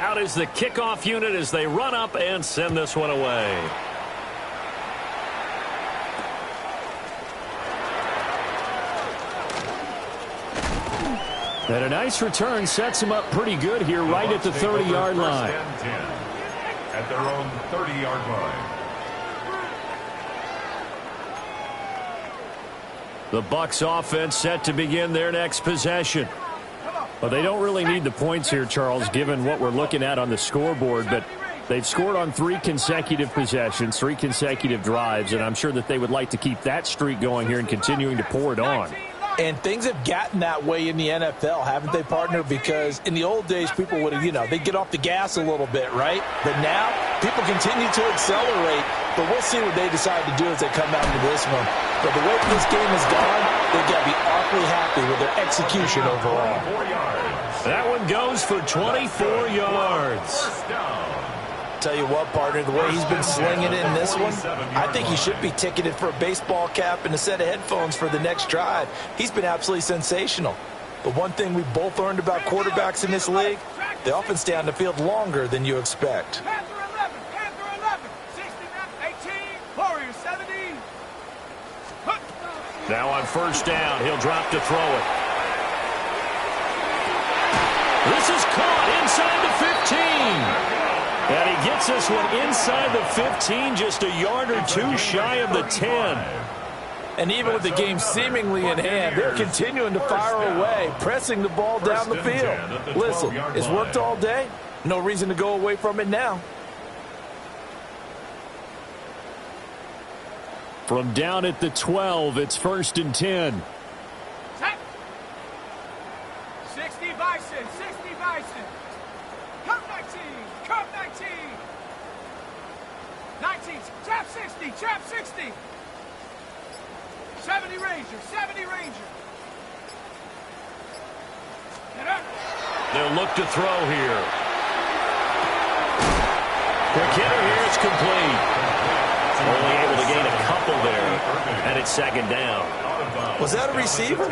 Out is the kickoff unit as they run up and send this one away. And a nice return sets him up pretty good here right at the 30-yard line. First and 10 at their own 30-yard line. The Bucs offense set to begin their next possession. Well, they don't really need the points here, Charles, given what we're looking at on the scoreboard, but they've scored on 3 consecutive possessions, 3 consecutive drives, and I'm sure that they would like to keep that streak going here and continuing to pour it on. And things have gotten that way in the NFL, haven't they, partner? Because in the old days, people would have, they'd get off the gas a little bit, right? But now, people continue to accelerate, but we'll see what they decide to do as they come out into this one. But the way this game has gone, they've got to be awfully happy with their execution overall. That one goes for 24 yards. First down. Tell you what, partner, the way he's been slinging it in this one, I think he should be ticketed for a baseball cap and a set of headphones for the next drive. He's been absolutely sensational. But one thing we both learned about quarterbacks in this league, they often stay on the field longer than you expect. Panther 11, Panther 11, 69, 18, Warriors 17. Now on first down, he'll drop to throw it. This is caught inside the 15. And he gets this one inside the 15, just a yard or 2 shy of the 10. And even with the game seemingly in hand, they're continuing to fire away, pressing the ball down the field. Listen, it's worked all day. No reason to go away from it now. From down at the 12, it's 1st and 10. 60 Bison, 60 Bison. Come 19, come 19. 19, trap 60, trap 60. 70 Ranger, 70 Ranger. Get up. They'll look to throw here. Quick hitter here, it's complete. Only able to gain a couple there, and it's 2nd down. Was that a receiver?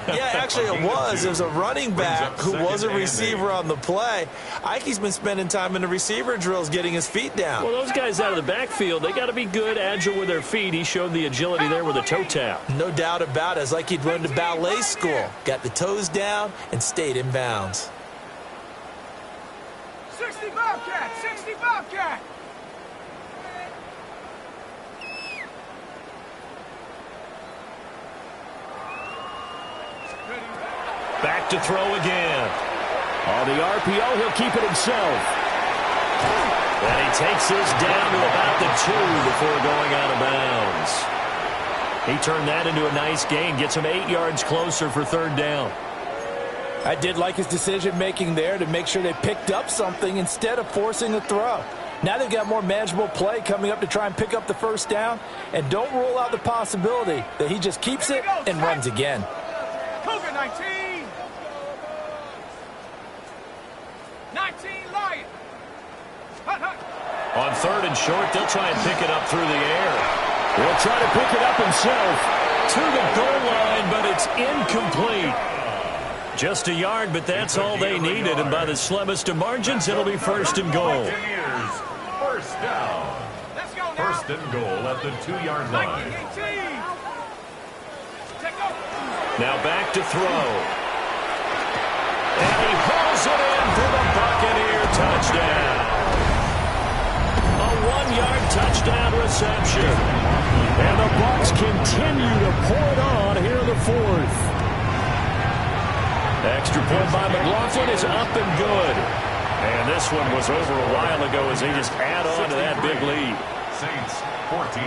Yeah, actually it was. It was a running back who was a receiver on the play. Ike's been spending time in the receiver drills getting his feet down. Well, those guys out of the backfield, they got to be good, agile with their feet. He showed the agility there with a toe tap. No doubt about it. It's like he'd learned to ballet school. Got the toes down and stayed in bounds. 60 Bobcat, 60 Bobcat. Back to throw again. On the RPO, he'll keep it himself. And he takes this down to about the 2 before going out of bounds. He turned that into a nice gain, gets him 8 yards closer for 3rd down. I did like his decision-making there to make sure they picked up something instead of forcing a throw. Now they've got more manageable play coming up to try and pick up the 1st down, and don't rule out the possibility that he just keeps it and runs again. Cougar 19. 19 Lion. Hut, hut. On 3rd and short, they'll try and pick it up through the air. He'll try to pick it up himself. To the goal line, but it's incomplete. Just a yard, but that's all they needed, and by the slimmest of margins, it'll be 1st and goal. First down. Let's go now. 1st and goal at the 2-yard line. 18. Take off. Now back to throw. And he hauls it in for the Buccaneer touchdown. A 1-yard touchdown reception. And the Bucs continue to pour it on here in the 4th. Extra point by McLaughlin is up and good. And this one was over a while ago as they just add on to that big lead. Saints 14.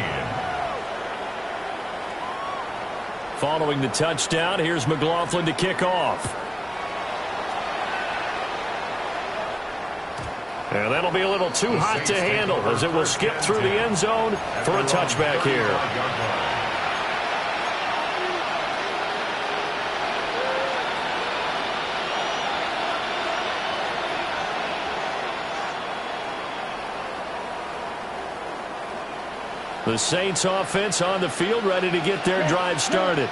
Following the touchdown, here's McLaughlin to kick off. And that'll be a little too hot to handle as it will skip through the end zone for a touchback here. The Saints offense on the field, ready to get their drive started.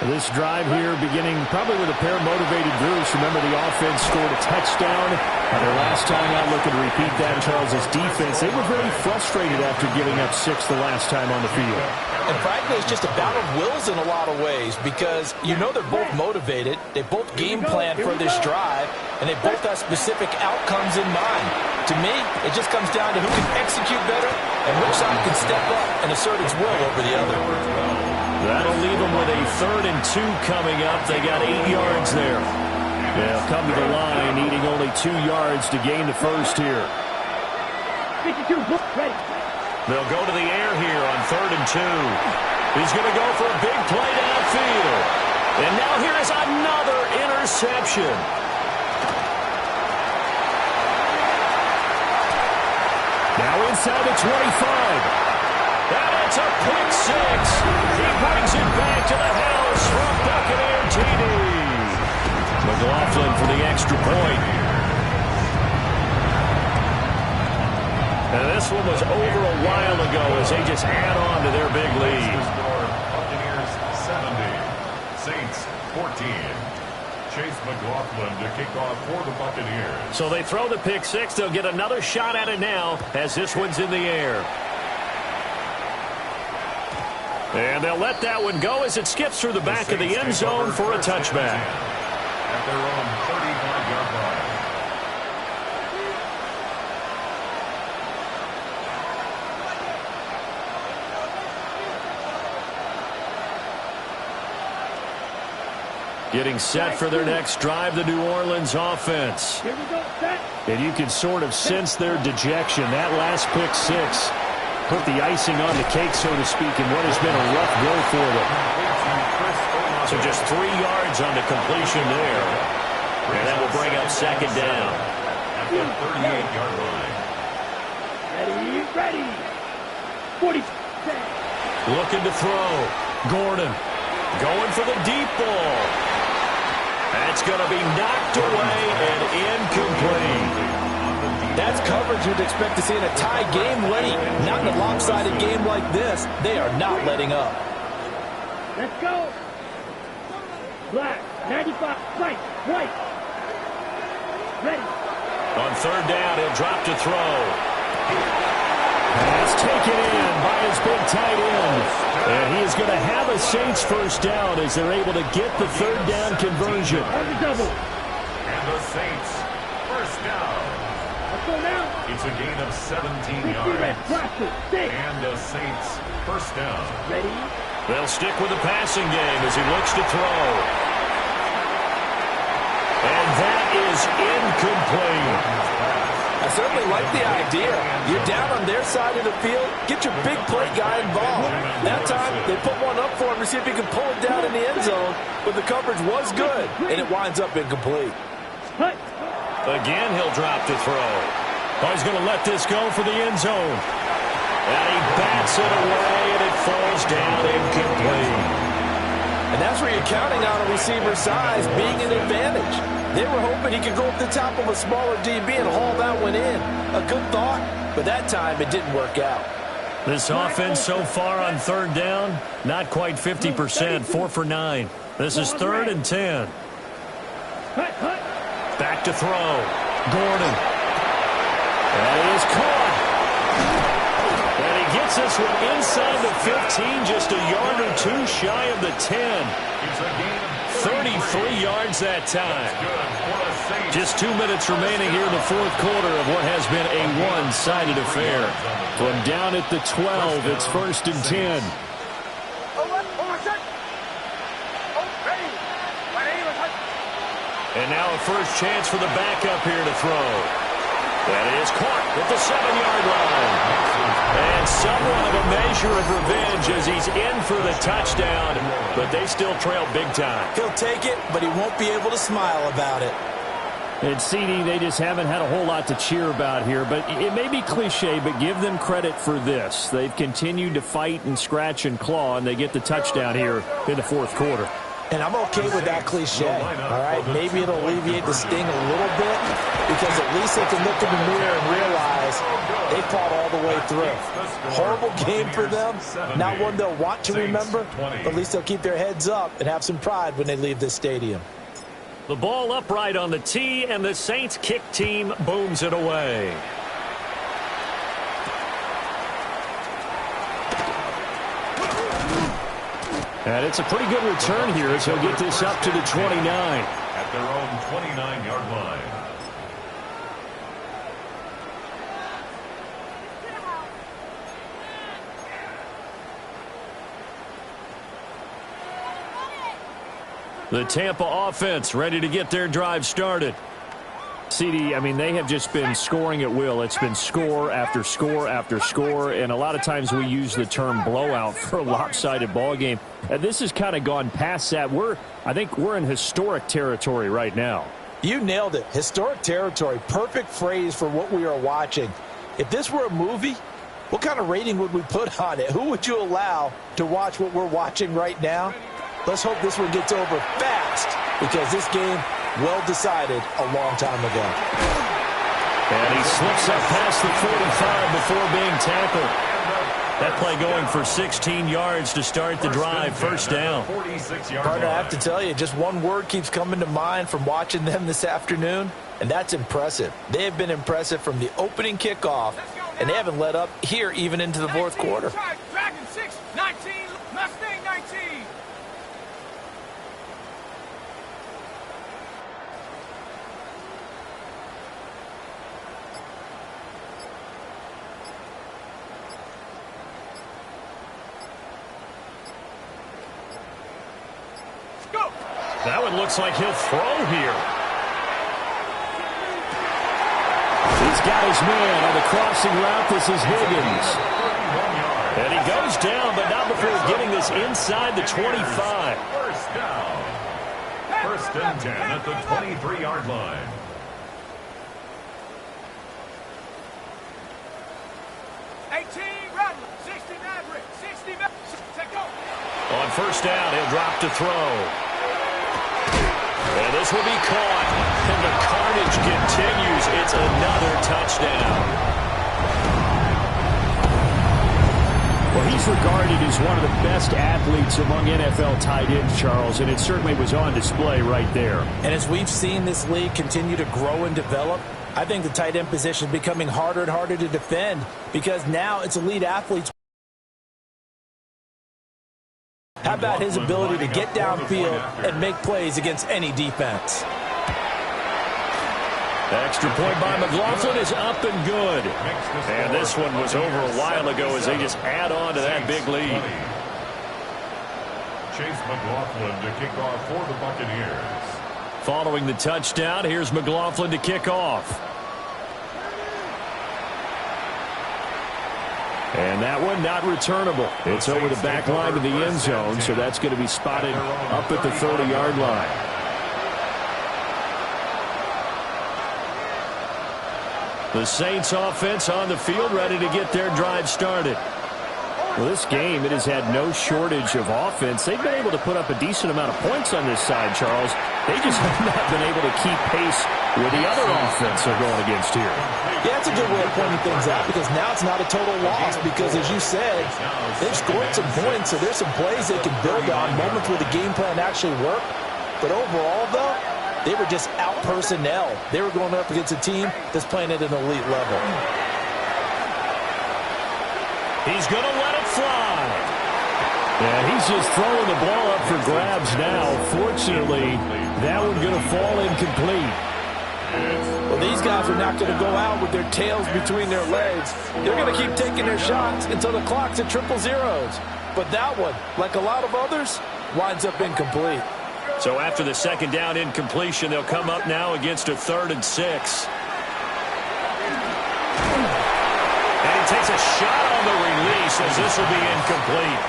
This drive here beginning probably with a pair of motivated Bruce. Remember, the offense scored a touchdown. Their last time out, looking to repeat that. Charles' defense, they were very frustrated after giving up 6 the last time on the field. And frankly, it's just a battle of wills in a lot of ways because you know they're both motivated. They both game plan for this drive, and they both have specific outcomes in mind. To me, it just comes down to who can execute better and which side can step up and assert its will over the other. That'll leave them with a 3rd and 2 coming up. They got 8 yards there. They'll come to the line, needing only 2 yards to gain the first here. 52, ready. They'll go to the air here on 3rd and 2. He's going to go for a big play downfield. And now here is another interception. Now inside the 25. And it's a pick 6. He brings it back to the house from Buccaneer TD. McLaughlin for the extra point. And this one was over a while ago as they just add on to their big lead. Buccaneers 70, Saints 14. Chase McLaughlin to kick off for the Buccaneers. So they throw the pick 6. They'll get another shot at it now as this one's in the air. And they'll let that one go as it skips through the back of the end zone for a touchback. At their own 35-yard line. Getting set for their next drive, the New Orleans offense. Here we go, set. And you can sort of sense their dejection. That last pick 6 put the icing on the cake, so to speak, in what has been a rough go for them. So just 3 yards on the completion there. And that will bring up 2nd down. At the 38-yard line. Ready. 40. Looking to throw. Gordon going for the deep ball. That's going to be knocked away and incomplete. That's coverage you'd expect to see in a tie game late. Not in a lopsided game like this. They are not letting up. Let's go. Black, 95, white. Ready. On 3rd down, he'll drop to throw. Pass taken in by his big tight end. And he is going to have a Saints first down as they're able to get the 3rd down conversion. On the double. And the Saints first down. Let's go now. It's a gain of 17 red, yards. cluster, 6. And the Saints first down. Ready. They'll stick with the passing game as he looks to throw. And that is incomplete. I certainly like the idea. You're down on their side of the field. Get your big play guy involved. That time, they put one up for him to see if he can pull it down in the end zone. But the coverage was good, and it winds up incomplete. Again, he'll drop to throw. Oh, he's going to let this go for the end zone. And he bats it away, and it falls down incomplete. And that's where you're counting on a receiver's size being an advantage. They were hoping he could go up the top of a smaller DB and haul that one in. A good thought, but that time it didn't work out. This offense so far on 3rd down, not quite 50%, 4 for 9. This is 3rd and 10. Back to throw. Gordon. And he is caught. And he gets this one inside the 15, just a yard or 2 shy of the 10. It's a gain of 33 yards that time. Just 2 minutes remaining here in the 4th quarter of what has been a one-sided affair. From down at the 12, it's 1st and 10. And now a first chance for the backup here to throw. That is caught at the 7-yard line. And somewhat of a measure of revenge as he's in for the touchdown, but they still trail big time. He'll take it, but he won't be able to smile about it. And CD, they just haven't had a whole lot to cheer about here, but it may be cliche, but give them credit for this. They've continued to fight and scratch and claw, and they get the touchdown here in the 4th quarter. And I'm okay with that cliche, all right? Maybe it'll alleviate the sting a little bit because at least they can look in the mirror and realize they fought all the way through. Horrible game for them, not one they'll want to remember, but at least they'll keep their heads up and have some pride when they leave this stadium. The ball upright on the tee, and the Saints kick team booms it away. And it's a pretty good return here as he'll get this up to the 29. At their own 29-yard line. The Tampa offense ready to get their drive started. CD, I mean, they have just been scoring at will. It's been score after score after score, and a lot of times we use the term blowout for a lopsided ball game. And this has kind of gone past that. I think we're in historic territory right now. You nailed it. Historic territory. Perfect phrase for what we are watching. If this were a movie, what kind of rating would we put on it? Who would you allow to watch what we're watching right now? Let's hope this one gets over fast because this game well decided a long time ago. And he slips up past the 45 before being tackled. That play going for 16 yards to start the drive. First down. Partner, I have to tell you, just one word keeps coming to mind from watching them this afternoon, and that's impressive. They have been impressive from the opening kickoff, and they haven't let up here even into the fourth quarter. Dragon 6, 19, Mustang 19. That one looks like he'll throw here. He's got his man on the crossing route. This is Higgins. And he goes down, but not before getting this inside the 25. First down. First and 10 at the 23-yard line. On first down, he'll drop to throw. And this will be caught. And the carnage continues. It's another touchdown. Well, he's regarded as one of the best athletes among NFL tight ends, Charles, and it certainly was on display right there. And as we've seen this league continue to grow and develop, I think the tight end position is becoming harder and harder to defend because now it's elite athletes. How about his ability to get downfield and make plays against any defense? The extra point by McLaughlin is up and good. And this one was over a while ago as they just add on to that big lead. Chase McLaughlin to kick off for the Buccaneers. Following the touchdown, here's McLaughlin to kick off. And that one not returnable. It's over the back line of the end zone, so that's going to be spotted up at the 30-yard line. The Saints offense on the field ready to get their drive started. Well, this game, it has had no shortage of offense. They've been able to put up a decent amount of points on this side, Charles. They just have not been able to keep pace with the other offense they're going against here. Yeah, that's a good way of pointing things out because now it's not a total loss because, as you said, they've scored some points, so there's some plays they can build on, moments where the game plan actually worked. But overall, though, they were just out personnel. They were going up against a team that's playing at an elite level. He's going to let it fly. Yeah, he's just throwing the ball up for grabs now. Fortunately, that one's going to fall incomplete. Well, these guys are not going to go out with their tails between their legs. They're going to keep taking their shots until the clock's at triple zeros. But that one, like a lot of others, winds up incomplete. So after the second down incompletion, they'll come up now against a 3rd and 6. And he takes a shot on the release as this will be incomplete.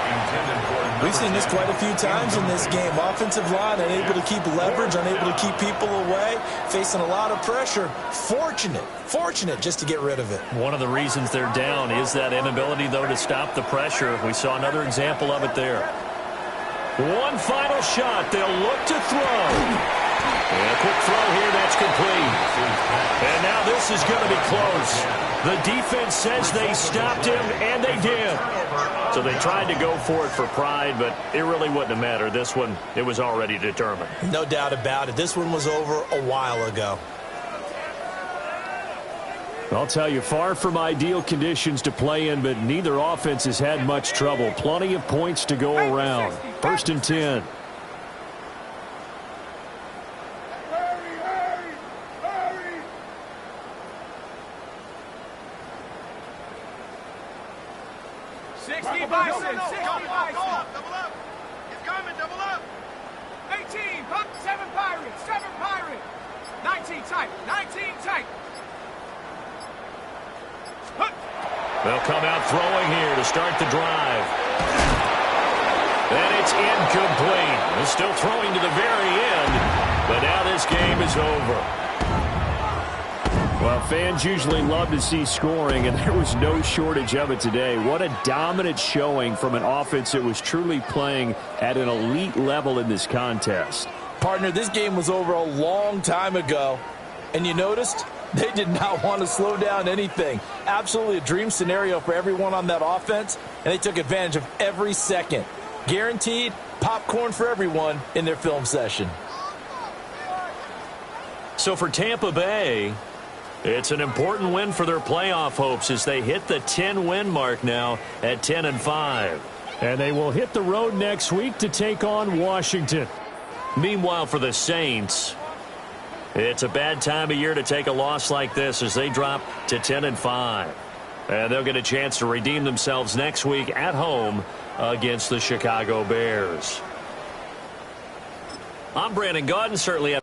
We've seen this quite a few times in this game. Offensive line unable to keep leverage, unable to keep people away, facing a lot of pressure. Fortunate just to get rid of it. One of the reasons they're down is that inability, though, to stop the pressure. We saw another example of it there. One final shot. They'll look to throw. And a quick throw here. That's complete. And now this is going to be close. The defense says they stopped him, and they did. So they tried to go for it for pride, but it really wouldn't have mattered. This one, it was already determined. No doubt about it. This one was over a while ago. I'll tell you, far from ideal conditions to play in, but neither offense has had much trouble. Plenty of points to go around. 1st and 10. They'll come out throwing here to start the drive. And it's incomplete. They're still throwing to the very end, but now this game is over. Well, fans usually love to see scoring, and there was no shortage of it today. What a dominant showing from an offense that was truly playing at an elite level in this contest. Partner, this game was over a long time ago, and you noticed they did not want to slow down anything. Absolutely a dream scenario for everyone on that offense, and they took advantage of every second. Guaranteed popcorn for everyone in their film session. So for Tampa Bay, it's an important win for their playoff hopes as they hit the 10-win mark now at 10-5. And they will hit the road next week to take on Washington. Meanwhile, for the Saints, it's a bad time of year to take a loss like this as they drop to 10-5. And they'll get a chance to redeem themselves next week at home against the Chicago Bears. I'm Brandon Gaudin, certainly